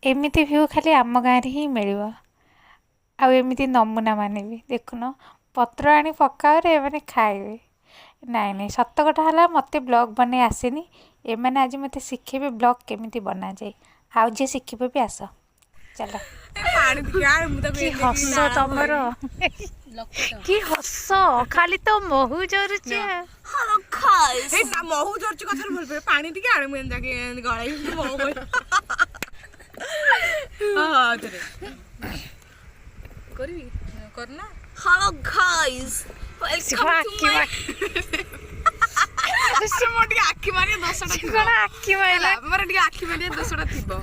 एमिति भ्यू खाली आम गाँव ही मिल आमिति नमूना माने भी देखुन पत्र आनी पकाओ मैंने खाए नाई नाई सत कथा है मत ब्लॉग बन आसेनी एमाने आज मत शिखेबे ब्लॉग केमिति बना जाए आउ जे शिखिबे भी आस चलो कि हस तमर कि हस खाली तो महू जरुचे महू जरुचे कथा बोल पे पानी टिके आण मैं जाके गळाई महू बोल हां तेरे करी करना hello guys welcome to my से मोटी आखी मारी 10टा थिबो आखी माइला मोर टी आखी मारी 10टा थिबो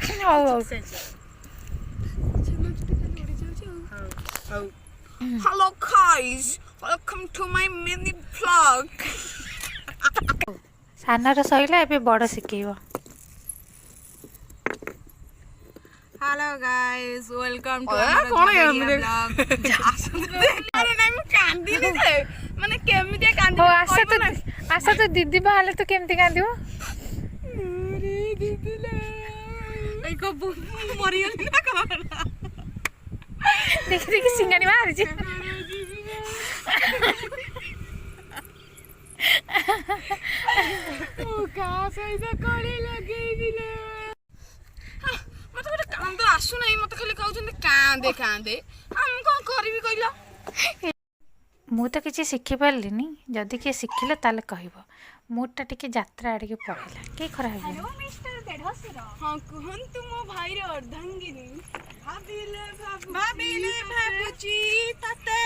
hello guys welcome to my mini vlog सानर सइला एबे बड़ शिखेइबो hello guys welcome to our vlog अरे नहीं मैं कांदी नहीं जे माने केमिते कांदी हो आशा तो दीदी बाहले तो केमती कांदिबो अरे दीदी ले ए को मरि गेली ना कमाना देख देख सिंगानी मार जी ओ का सैसा कोली लगेई दिले मत गोटे काम तो आसु नहीं मत खाली कहउछन कांदे कांदे हम कोन करबी कइला मु तो किसी शिखि पारलिनी जदि किए शिखिले ताले कहबो मुडटा टिके यात्रा आड़े पड़ेगा के खराब है मिस्टर देढसर हां कहन तू मो भाई रे अर्धांगिनी भाबिले भाबुची तते